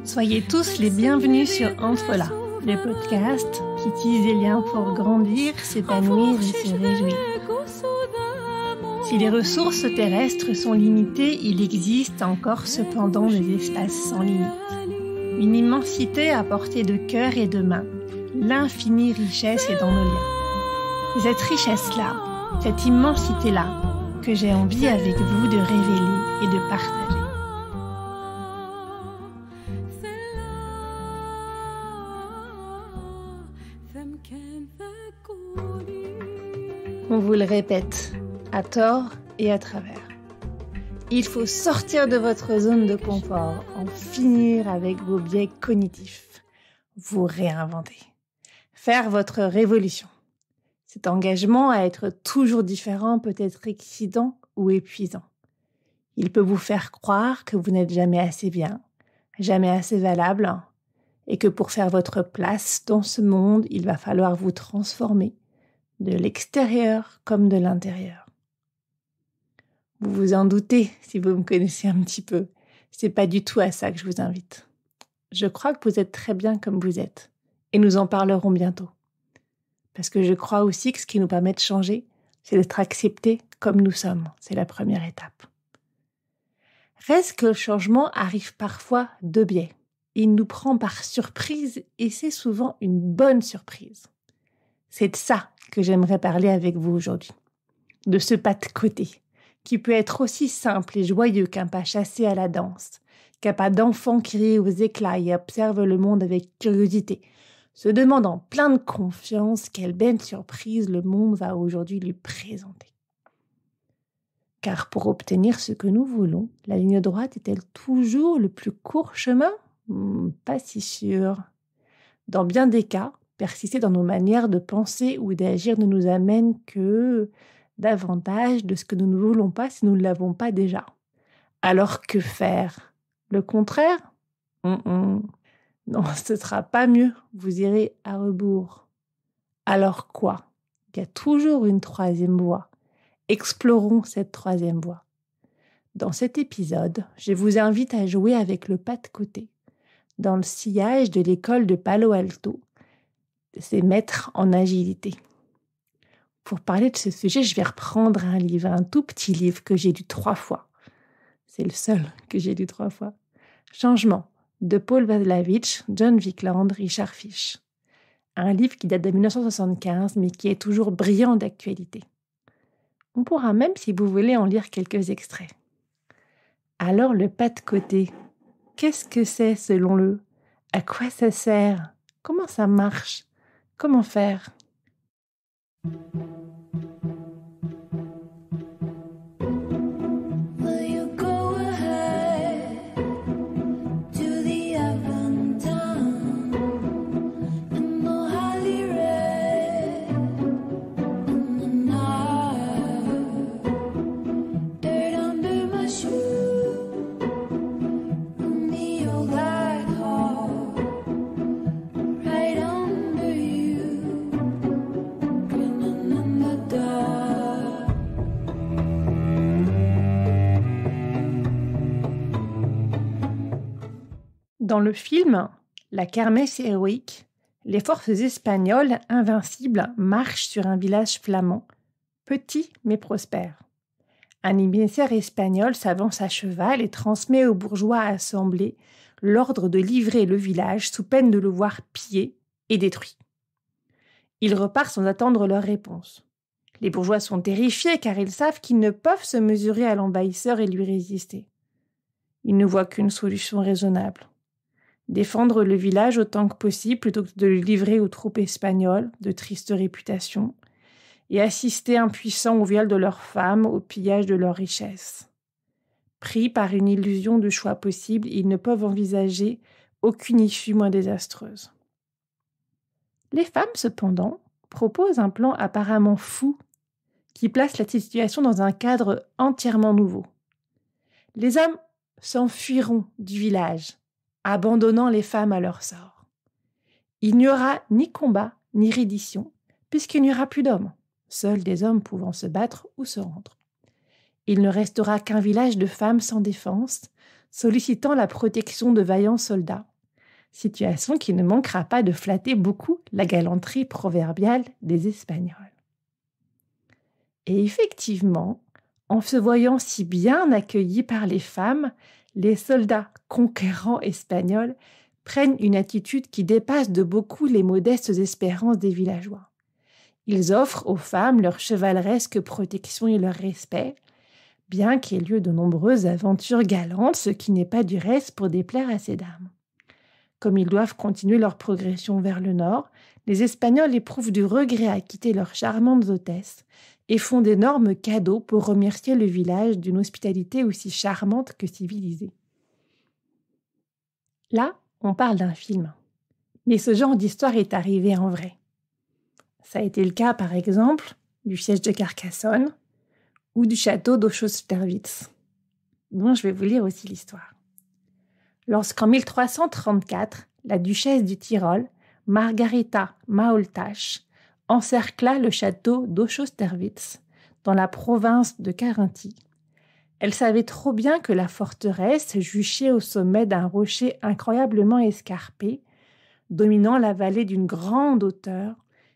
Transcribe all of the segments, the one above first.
Soyez tous les bienvenus sur Entre là, le podcast qui tisse des liens pour grandir, s'épanouir et se réjouir. Si les ressources terrestres sont limitées, il existe encore cependant des espaces sans limite. Une immensité à portée de cœur et de main. L'infinie richesse est dans nos liens. C'est cette richesse-là, cette immensité-là, que j'ai envie avec vous de révéler et de partager. On vous le répète, à tort et à travers. Il faut sortir de votre zone de confort, en finir avec vos biais cognitifs, vous réinventer, faire votre révolution. Cet engagement à être toujours différent peut être excitant ou épuisant. Il peut vous faire croire que vous n'êtes jamais assez bien, jamais assez valable, et que pour faire votre place dans ce monde, il va falloir vous transformer, de l'extérieur comme de l'intérieur. Vous vous en doutez si vous me connaissez un petit peu. C'est pas du tout à ça que je vous invite. Je crois que vous êtes très bien comme vous êtes. Et nous en parlerons bientôt. Parce que je crois aussi que ce qui nous permet de changer, c'est d'être acceptés comme nous sommes. C'est la première étape. Reste que le changement arrive parfois de biais. Il nous prend par surprise et c'est souvent une bonne surprise. C'est de ça que j'aimerais parler avec vous aujourd'hui. De ce pas de côté, qui peut être aussi simple et joyeux qu'un pas chassé à la danse, qu'un pas d'enfant qui rit aux éclats et observe le monde avec curiosité, se demandant plein de confiance quelle belle surprise le monde va aujourd'hui lui présenter. Car pour obtenir ce que nous voulons, la ligne droite est-elle toujours le plus court chemin ? Pas si sûr. Dans bien des cas, persister dans nos manières de penser ou d'agir ne nous amène que davantage de ce que nous ne voulons pas si nous ne l'avons pas déjà. Alors que faire ? Le contraire ? Non, ce ne sera pas mieux. Vous irez à rebours. Alors quoi ? Il y a toujours une troisième voie. Explorons cette troisième voie. Dans cet épisode, je vous invite à jouer avec le pas de côté. Dans le sillage de l'école de Palo Alto, c'est maîtres en agilité. Pour parler de ce sujet, je vais reprendre un livre, un tout petit livre que j'ai lu 3 fois. C'est le seul que j'ai lu 3 fois. Changement, de Paul Watzlawick, John Wickland, Richard Fish. Un livre qui date de 1975, mais qui est toujours brillant d'actualité. On pourra même, si vous voulez, en lire quelques extraits. Alors, le pas de côté, qu'est-ce que c'est selon eux ? À quoi ça sert ? Comment ça marche ? Comment faire ? Dans le film « La kermesse héroïque », les forces espagnoles invincibles marchent sur un village flamand, petit mais prospère. Un émissaire espagnol s'avance à cheval et transmet aux bourgeois assemblés l'ordre de livrer le village sous peine de le voir pillé et détruit. Il repart sans attendre leur réponse. Les bourgeois sont terrifiés car ils savent qu'ils ne peuvent se mesurer à l'envahisseur et lui résister. Ils ne voient qu'une solution raisonnable. Défendre le village autant que possible plutôt que de le livrer aux troupes espagnoles, de triste réputation, et assister impuissants au viol de leurs femmes, au pillage de leurs richesses. Pris par une illusion de choix possible, ils ne peuvent envisager aucune issue moins désastreuse. Les femmes, cependant, proposent un plan apparemment fou qui place la situation dans un cadre entièrement nouveau. Les hommes s'enfuiront du village, abandonnant les femmes à leur sort. Il n'y aura ni combat, ni reddition, puisqu'il n'y aura plus d'hommes, seuls des hommes pouvant se battre ou se rendre. Il ne restera qu'un village de femmes sans défense, sollicitant la protection de vaillants soldats, situation qui ne manquera pas de flatter beaucoup la galanterie proverbiale des Espagnols. Et effectivement, en se voyant si bien accueillis par les femmes, les soldats conquérants espagnols prennent une attitude qui dépasse de beaucoup les modestes espérances des villageois. Ils offrent aux femmes leur chevaleresque protection et leur respect, bien qu'il y ait lieu de nombreuses aventures galantes, ce qui n'est pas du reste pour déplaire à ces dames. Comme ils doivent continuer leur progression vers le nord, les Espagnols éprouvent du regret à quitter leurs charmantes hôtesses et font d'énormes cadeaux pour remercier le village d'une hospitalité aussi charmante que civilisée. Là, on parle d'un film. Mais ce genre d'histoire est arrivé en vrai. Ça a été le cas, par exemple, du siège de Carcassonne ou du château d'Auschwitz, dont je vais vous lire aussi l'histoire. Lorsqu'en 1334, la duchesse du Tyrol, Margarita Maultasch, encercla le château d'Auschwitz dans la province de Carinthie, elle savait trop bien que la forteresse, juchée au sommet d'un rocher incroyablement escarpé, dominant la vallée d'une grande hauteur,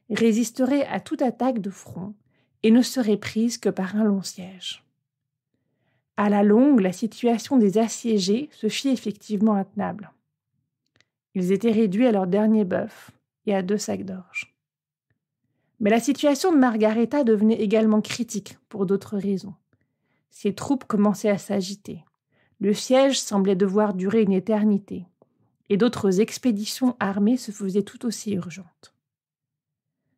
résisterait à toute attaque de front et ne serait prise que par un long siège. À la longue, la situation des assiégés se fit effectivement intenable. Ils étaient réduits à leur dernier bœuf et à 2 sacs d'orge. Mais la situation de Margareta devenait également critique pour d'autres raisons. Ses troupes commençaient à s'agiter. Le siège semblait devoir durer une éternité, et d'autres expéditions armées se faisaient tout aussi urgentes.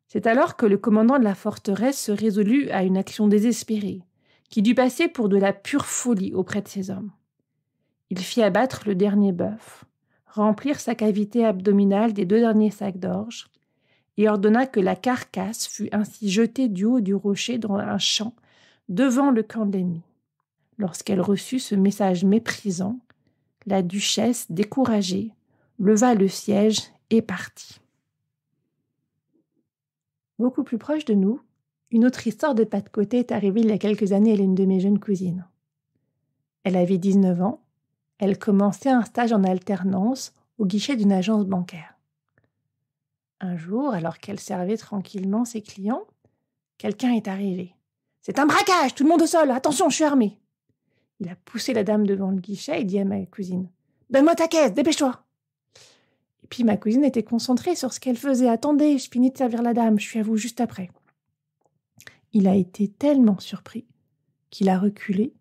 C'est alors que le commandant de la forteresse se résolut à une action désespérée, qui dut passer pour de la pure folie auprès de ses hommes. Il fit abattre le dernier bœuf, remplir sa cavité abdominale des 2 derniers sacs d'orge, et ordonna que la carcasse fût ainsi jetée du haut du rocher dans un champ devant le camp de l'ennemi. Lorsqu'elle reçut ce message méprisant, la duchesse, découragée, leva le siège et partit. Beaucoup plus proche de nous, une autre histoire de pas de côté est arrivée il y a quelques années à l'une de mes jeunes cousines. Elle avait 19 ans, elle commençait un stage en alternance au guichet d'une agence bancaire. Un jour, alors qu'elle servait tranquillement ses clients, quelqu'un est arrivé. « C'est un braquage, tout le monde au sol, attention, je suis armé !» Il a poussé la dame devant le guichet et dit à ma cousine « Donne-moi ta caisse, dépêche-toi !» Et puis ma cousine était concentrée sur ce qu'elle faisait. « Attendez, je finis de servir la dame, je suis à vous juste après. » Il a été tellement surpris qu'il a reculé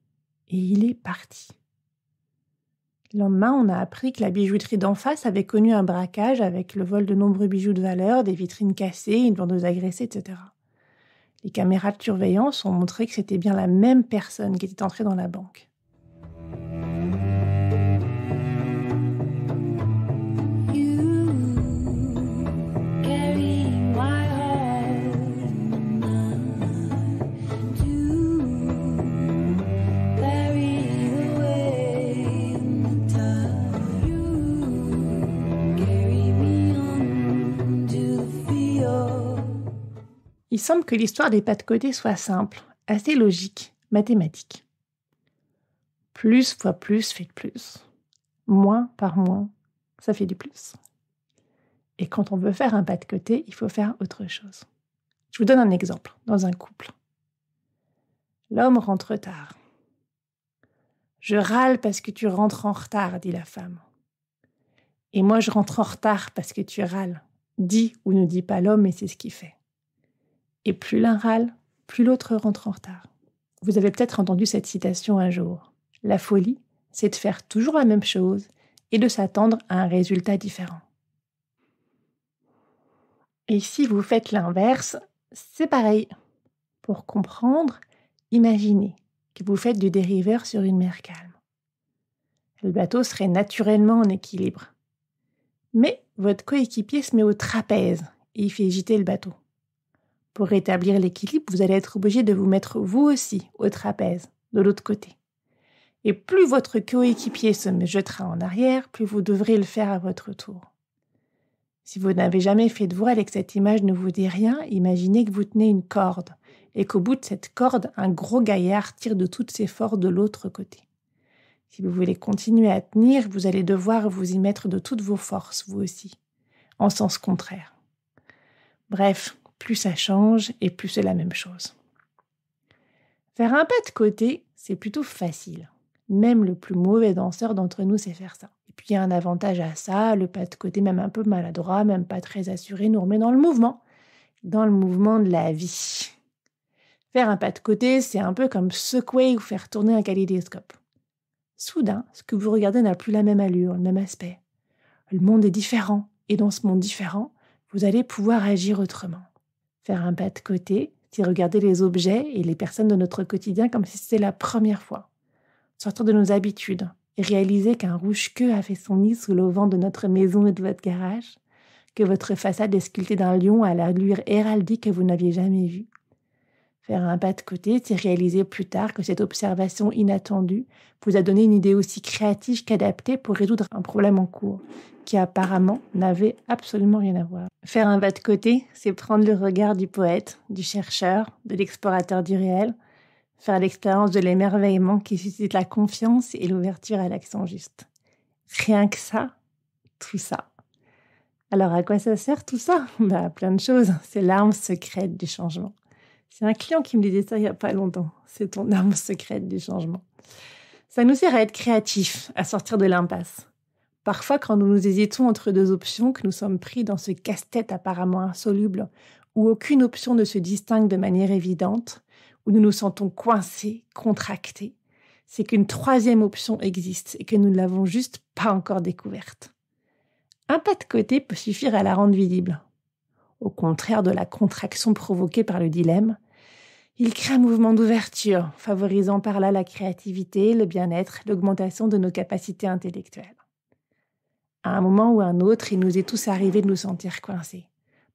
et il est parti. Le lendemain, on a appris que la bijouterie d'en face avait connu un braquage avec le vol de nombreux bijoux de valeur, des vitrines cassées, une vendeuse agressée, etc. Les caméras de surveillance ont montré que c'était bien la même personne qui était entrée dans la banque. Il semble que l'histoire des pas de côté soit simple, assez logique, mathématique. Plus fois plus fait plus. Moins par moins, ça fait du plus. Et quand on veut faire un pas de côté, il faut faire autre chose. Je vous donne un exemple, dans un couple. L'homme rentre tard. « Je râle parce que tu rentres en retard », dit la femme. « Et moi, je rentre en retard parce que tu râles », dit ou ne dit pas l'homme, mais c'est ce qu'il fait. Et plus l'un râle, plus l'autre rentre en retard. Vous avez peut-être entendu cette citation un jour. La folie, c'est de faire toujours la même chose et de s'attendre à un résultat différent. Et si vous faites l'inverse, c'est pareil. Pour comprendre, imaginez que vous faites du dériveur sur une mer calme. Le bateau serait naturellement en équilibre. Mais votre coéquipier se met au trapèze et il fait gîter le bateau. Pour rétablir l'équilibre, vous allez être obligé de vous mettre vous aussi au trapèze, de l'autre côté. Et plus votre coéquipier se jettera en arrière, plus vous devrez le faire à votre tour. Si vous n'avez jamais fait de voile et que cette image ne vous dit rien, imaginez que vous tenez une corde et qu'au bout de cette corde, un gros gaillard tire de toutes ses forces de l'autre côté. Si vous voulez continuer à tenir, vous allez devoir vous y mettre de toutes vos forces, vous aussi, en sens contraire. Bref, plus ça change et plus c'est la même chose. Faire un pas de côté, c'est plutôt facile. Même le plus mauvais danseur d'entre nous sait faire ça. Et puis il y a un avantage à ça, le pas de côté, même un peu maladroit, même pas très assuré, nous remet dans le mouvement de la vie. Faire un pas de côté, c'est un peu comme secouer ou faire tourner un kaléidoscope. Soudain, ce que vous regardez n'a plus la même allure, le même aspect. Le monde est différent, et dans ce monde différent, vous allez pouvoir agir autrement. Faire un pas de côté, c'est regarder les objets et les personnes de notre quotidien comme si c'était la première fois. Sortir de nos habitudes et réaliser qu'un rouge-queue a fait son nid sous l'auvent de notre maison et de votre garage, que votre façade est sculptée d'un lion à l'allure héraldique que vous n'aviez jamais vue. Faire un pas de côté, c'est réaliser plus tard que cette observation inattendue vous a donné une idée aussi créative qu'adaptée pour résoudre un problème en cours, qui apparemment n'avait absolument rien à voir. Faire un pas de côté, c'est prendre le regard du poète, du chercheur, de l'explorateur du réel, faire l'expérience de l'émerveillement qui suscite la confiance et l'ouverture à l'action juste. Rien que ça, tout ça. Alors à quoi ça sert tout ça ? Plein de choses, c'est l'arme secrète du changement. C'est un client qui me disait ça il n'y a pas longtemps. C'est ton arme secrète du changement. Ça nous sert à être créatifs, à sortir de l'impasse. Parfois, quand nous hésitons entre deux options, que nous sommes pris dans ce casse-tête apparemment insoluble, où aucune option ne se distingue de manière évidente, où nous nous sentons coincés, contractés, c'est qu'une troisième option existe et que nous ne l'avons juste pas encore découverte. Un pas de côté peut suffire à la rendre visible. Au contraire de la contraction provoquée par le dilemme, il crée un mouvement d'ouverture, favorisant par là la créativité, le bien-être, l'augmentation de nos capacités intellectuelles. À un moment ou à un autre, il nous est tous arrivé de nous sentir coincés.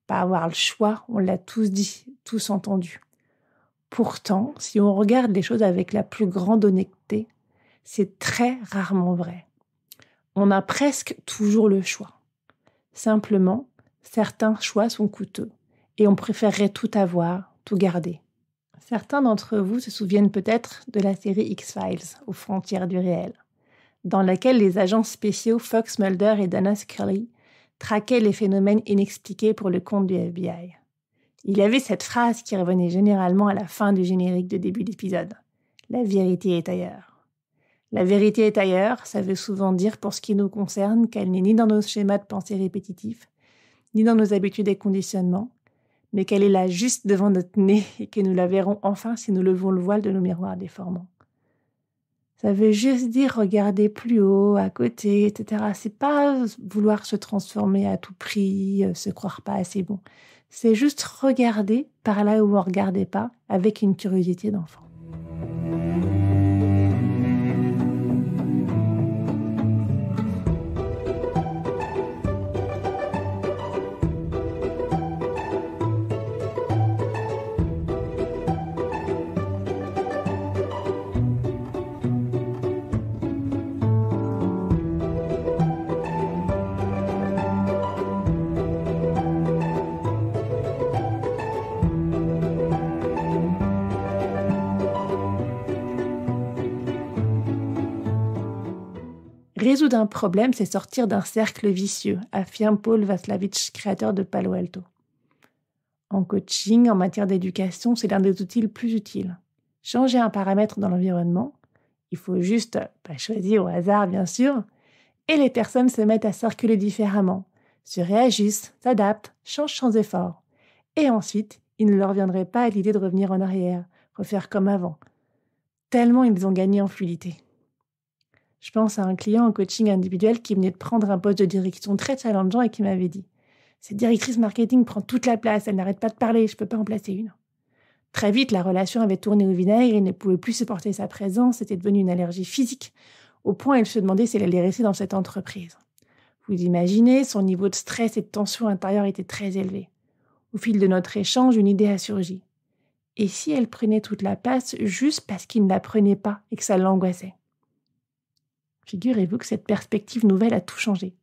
Pas avoir le choix, on l'a tous dit, tous entendu. Pourtant, si on regarde les choses avec la plus grande honnêteté, c'est très rarement vrai. On a presque toujours le choix. Simplement, certains choix sont coûteux et on préférerait tout avoir, tout garder. Certains d'entre vous se souviennent peut-être de la série X-Files, aux frontières du réel, dans laquelle les agents spéciaux Fox Mulder et Dana Scully traquaient les phénomènes inexpliqués pour le compte du FBI. Il y avait cette phrase qui revenait généralement à la fin du générique de début d'épisode. « La vérité est ailleurs ». La vérité est ailleurs, ça veut souvent dire pour ce qui nous concerne qu'elle n'est ni dans nos schémas de pensée répétitifs, ni dans nos habitudes et conditionnements, mais qu'elle est là juste devant notre nez et que nous la verrons enfin si nous levons le voile de nos miroirs déformants. Ça veut juste dire regarder plus haut, à côté, etc. C'est pas vouloir se transformer à tout prix, se croire pas assez bon. C'est juste regarder par là où on ne regardait pas, avec une curiosité d'enfant. Résoudre un problème, c'est sortir d'un cercle vicieux, affirme Paul Watzlawick, créateur de Palo Alto. En coaching, en matière d'éducation, c'est l'un des outils les plus utiles. Changer un paramètre dans l'environnement, il faut juste pas choisir au hasard, bien sûr, et les personnes se mettent à circuler différemment, se réagissent, s'adaptent, changent sans effort. Et ensuite, il ne leur viendrait pas à l'idée de revenir en arrière, refaire comme avant, tellement ils ont gagné en fluidité. Je pense à un client en coaching individuel qui venait de prendre un poste de direction très challengeant et qui m'avait dit « Cette directrice marketing prend toute la place, elle n'arrête pas de parler, je ne peux pas en placer une. » Très vite, la relation avait tourné au vinaigre, il ne pouvait plus supporter sa présence, c'était devenu une allergie physique, au point où il se demandait si elle allait rester dans cette entreprise. Vous imaginez, son niveau de stress et de tension intérieure était très élevé. Au fil de notre échange, une idée a surgi. Et si elle prenait toute la place juste parce qu'il ne la prenait pas et que ça l'angoissait ? Figurez-vous que cette perspective nouvelle a tout changé.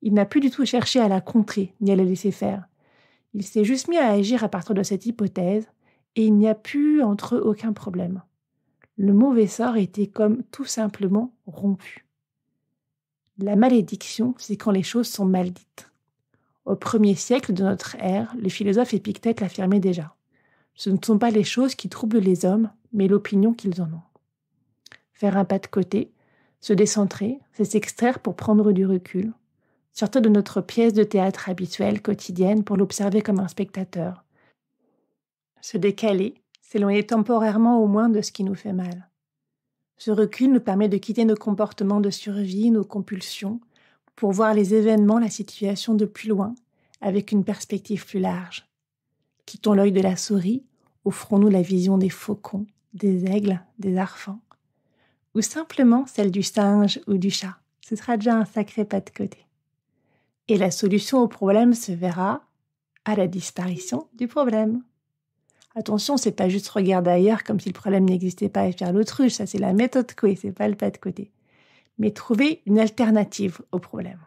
Il n'a plus du tout cherché à la contrer, ni à la laisser faire. Il s'est juste mis à agir à partir de cette hypothèse, et il n'y a plus entre eux aucun problème. Le mauvais sort était comme tout simplement rompu. La malédiction, c'est quand les choses sont mal dites. Au 1er siècle de notre ère, le philosophe Épictète l'affirmait déjà. Ce ne sont pas les choses qui troublent les hommes, mais l'opinion qu'ils en ont. Faire un pas de côté, se décentrer, c'est s'extraire pour prendre du recul, sortir de notre pièce de théâtre habituelle, quotidienne, pour l'observer comme un spectateur. Se décaler, s'éloigner temporairement au moins de ce qui nous fait mal. Ce recul nous permet de quitter nos comportements de survie, nos compulsions, pour voir les événements, la situation de plus loin, avec une perspective plus large. Quittons l'œil de la souris, offrons-nous la vision des faucons, des aigles, des arfans, ou simplement celle du singe ou du chat. Ce sera déjà un sacré pas de côté. Et la solution au problème se verra à la disparition du problème. Attention, c'est pas juste regarder ailleurs comme si le problème n'existait pas et faire l'autruche, ça c'est la méthode Coué, c'est pas le pas de côté. Mais trouver une alternative au problème.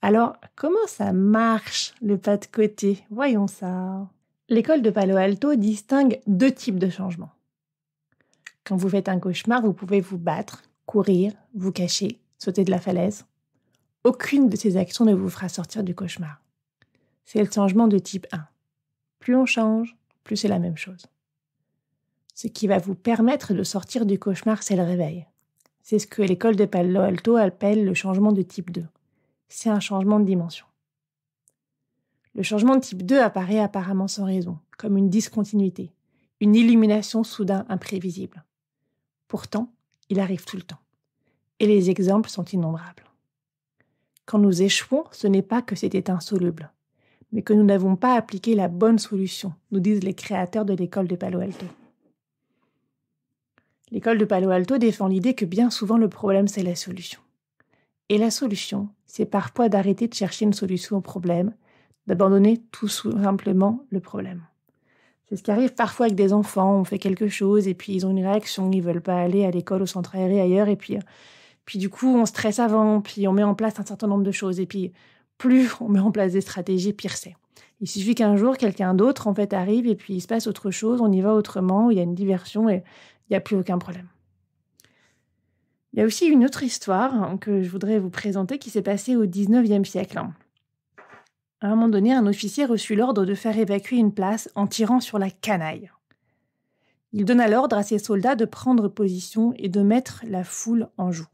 Alors, comment ça marche le pas de côté? Voyons ça. L'école de Palo Alto distingue 2 types de changements. Quand vous faites un cauchemar, vous pouvez vous battre, courir, vous cacher, sauter de la falaise. Aucune de ces actions ne vous fera sortir du cauchemar. C'est le changement de type 1. Plus on change, plus c'est la même chose. Ce qui va vous permettre de sortir du cauchemar, c'est le réveil. C'est ce que l'école de Palo Alto appelle le changement de type 2. C'est un changement de dimension. Le changement de type 2 apparaît apparemment sans raison, comme une discontinuité, une illumination soudain imprévisible. Pourtant, il arrive tout le temps. Et les exemples sont innombrables. Quand nous échouons, ce n'est pas que c'était insoluble, mais que nous n'avons pas appliqué la bonne solution, nous disent les créateurs de l'école de Palo Alto. L'école de Palo Alto défend l'idée que bien souvent le problème c'est la solution. Et la solution, c'est parfois d'arrêter de chercher une solution au problème, d'abandonner tout simplement le problème. C'est ce qui arrive parfois avec des enfants, on fait quelque chose et puis ils ont une réaction, ils veulent pas aller à l'école, au centre aéré, ailleurs, et puis du coup on stresse avant, puis on met en place un certain nombre de choses, et puis plus on met en place des stratégies, pire c'est. Il suffit qu'un jour, quelqu'un d'autre en fait arrive et puis il se passe autre chose, on y va autrement, il y a une diversion et il n'y a plus aucun problème. Il y a aussi une autre histoire que je voudrais vous présenter qui s'est passée au 19e siècle. À un moment donné, un officier reçut l'ordre de faire évacuer une place en tirant sur la canaille. Il donna l'ordre à ses soldats de prendre position et de mettre la foule en joue.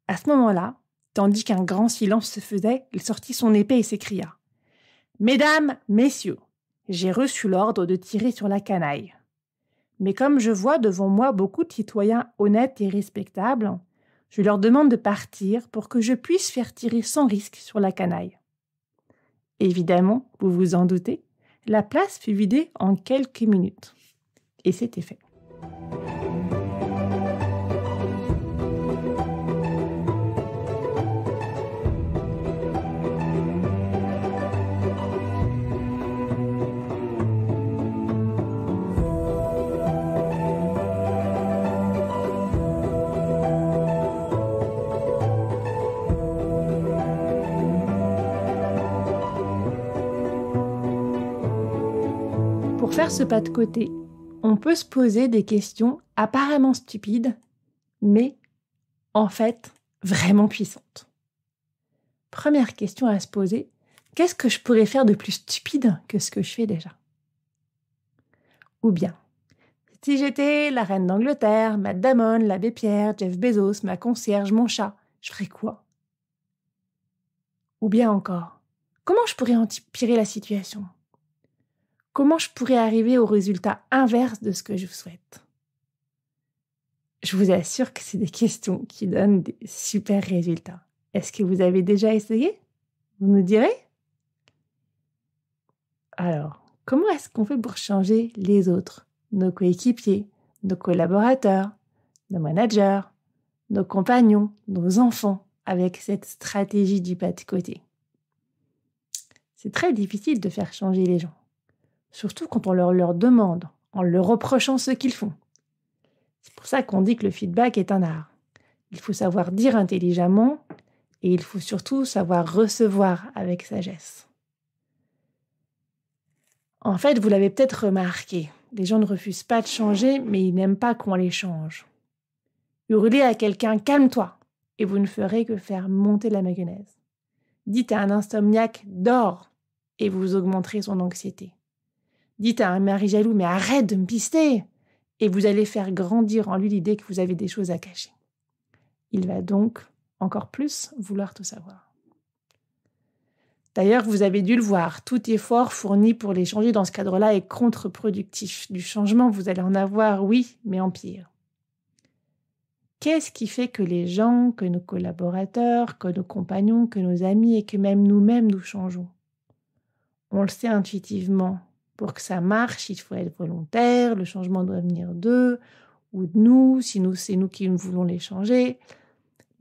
À ce moment-là, tandis qu'un grand silence se faisait, il sortit son épée et s'écria « Mesdames, messieurs, j'ai reçu l'ordre de tirer sur la canaille. Mais comme je vois devant moi beaucoup de citoyens honnêtes et respectables, je leur demande de partir pour que je puisse faire tirer sans risque sur la canaille. » Évidemment, vous vous en doutez, la place fut vidée en quelques minutes. Et c'était fait. Pour faire ce pas de côté, on peut se poser des questions apparemment stupides, mais en fait vraiment puissantes. Première question à se poser, qu'est-ce que je pourrais faire de plus stupide que ce que je fais déjà? Ou bien, si j'étais la reine d'Angleterre, Matt Damon, l'abbé Pierre, Jeff Bezos, ma concierge, mon chat, je ferais quoi? Ou bien encore, comment je pourrais empirer la situation? Comment je pourrais arriver au résultat inverse de ce que je souhaite? Je vous assure que c'est des questions qui donnent des super résultats. Est-ce que vous avez déjà essayé? Vous me direz? Alors, comment est-ce qu'on fait pour changer les autres, nos coéquipiers, nos collaborateurs, nos managers, nos compagnons, nos enfants, avec cette stratégie du pas de côté? C'est très difficile de faire changer les gens. Surtout quand on leur demande, en leur reprochant ce qu'ils font. C'est pour ça qu'on dit que le feedback est un art. Il faut savoir dire intelligemment Et il faut surtout savoir recevoir avec sagesse. En fait, vous l'avez peut-être remarqué, les gens ne refusent pas de changer, mais ils n'aiment pas qu'on les change. Hurlez à quelqu'un « calme-toi » et vous ne ferez que faire monter la mayonnaise. Dites à un insomniaque « dors » et vous augmenterez son anxiété. Dites à un mari jaloux « mais arrête de me pister » et vous allez faire grandir en lui l'idée que vous avez des choses à cacher. Il va donc encore plus vouloir tout savoir. D'ailleurs, vous avez dû le voir, tout effort fourni pour les changer dans ce cadre-là est contre-productif. Du changement, vous allez en avoir, oui, mais en pire. Qu'est-ce qui fait que les gens, que nos collaborateurs, que nos compagnons, que nos amis et que même nous-mêmes nous changeons? On le sait intuitivement. Pour que ça marche, il faut être volontaire, le changement doit venir d'eux ou de nous, si c'est nous qui voulons les changer.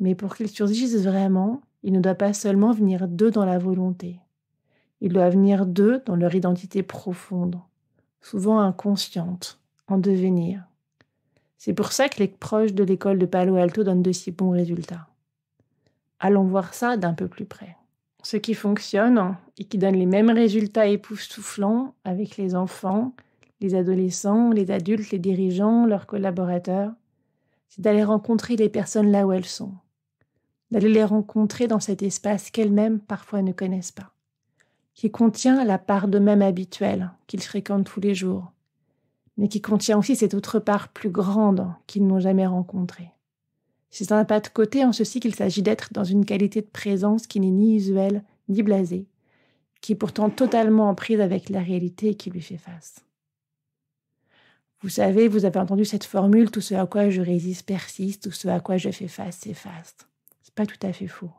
Mais pour qu'ils surgissent vraiment, il ne doit pas seulement venir d'eux dans la volonté. Il doit venir d'eux dans leur identité profonde, souvent inconsciente, en devenir. C'est pour ça que les proches de l'école de Palo Alto donnent de si bons résultats. Allons voir ça d'un peu plus près. Ce qui fonctionne et qui donne les mêmes résultats époustouflants avec les enfants, les adolescents, les adultes, les dirigeants, leurs collaborateurs, c'est d'aller rencontrer les personnes là où elles sont, d'aller les rencontrer dans cet espace qu'elles-mêmes parfois ne connaissent pas, qui contient la part d'eux-mêmes habituelle qu'ils fréquentent tous les jours, mais qui contient aussi cette autre part plus grande qu'ils n'ont jamais rencontrée. C'est un pas de côté en ceci qu'il s'agit d'être dans une qualité de présence qui n'est ni usuelle ni blasée, qui est pourtant totalement en prise avec la réalité et qui lui fait face. Vous savez, vous avez entendu cette formule « tout ce à quoi je résiste persiste, tout ce à quoi je fais face s'efface ». C'est pas tout à fait faux.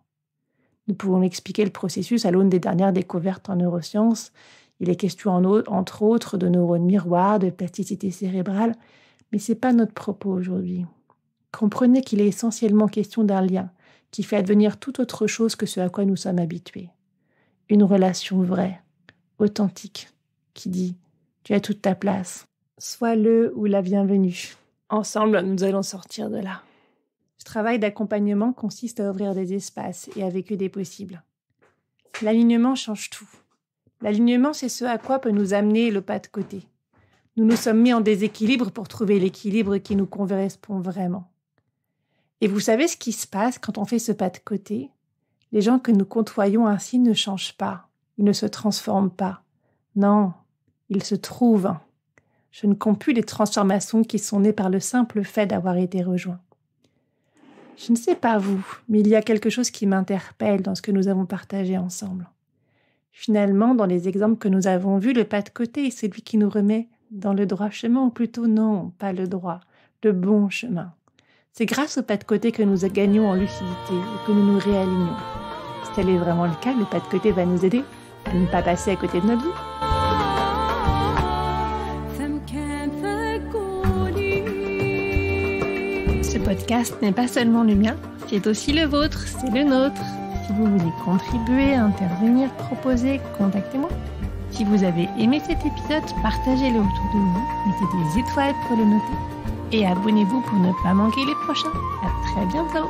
Nous pouvons expliquer le processus à l'aune des dernières découvertes en neurosciences. Il est question entre autres de neurones miroirs, de plasticité cérébrale, mais ce n'est pas notre propos aujourd'hui. Comprenez qu'il est essentiellement question d'un lien qui fait advenir tout autre chose que ce à quoi nous sommes habitués. Une relation vraie, authentique, qui dit « tu as toute ta place ». Sois le ou la bienvenue. Ensemble, nous allons sortir de là. Ce travail d'accompagnement consiste à ouvrir des espaces et avec eux des possibles. L'alignement change tout. L'alignement, c'est ce à quoi peut nous amener le pas de côté. Nous nous sommes mis en déséquilibre pour trouver l'équilibre qui nous correspond vraiment. Et vous savez ce qui se passe quand on fait ce pas de côté? Les gens que nous côtoyons ainsi ne changent pas. Ils ne se transforment pas. Non, ils se trouvent. Je ne compte plus les transformations qui sont nées par le simple fait d'avoir été rejoints. Je ne sais pas vous, mais il y a quelque chose qui m'interpelle dans ce que nous avons partagé ensemble. Finalement, dans les exemples que nous avons vus, le pas de côté est celui qui nous remet dans le droit chemin, ou plutôt non, pas le droit, le bon chemin. C'est grâce au pas de côté que nous gagnons en lucidité et que nous nous réalignons. Si tel est vraiment le cas, le pas de côté va nous aider à ne pas passer à côté de notre vie. Ce podcast n'est pas seulement le mien, c'est aussi le vôtre, c'est le nôtre. Si vous voulez contribuer, intervenir, proposer, contactez-moi. Si vous avez aimé cet épisode, partagez-le autour de vous, mettez des étoiles pour le noter et abonnez-vous pour ne pas manquer les prochains. À très bientôt.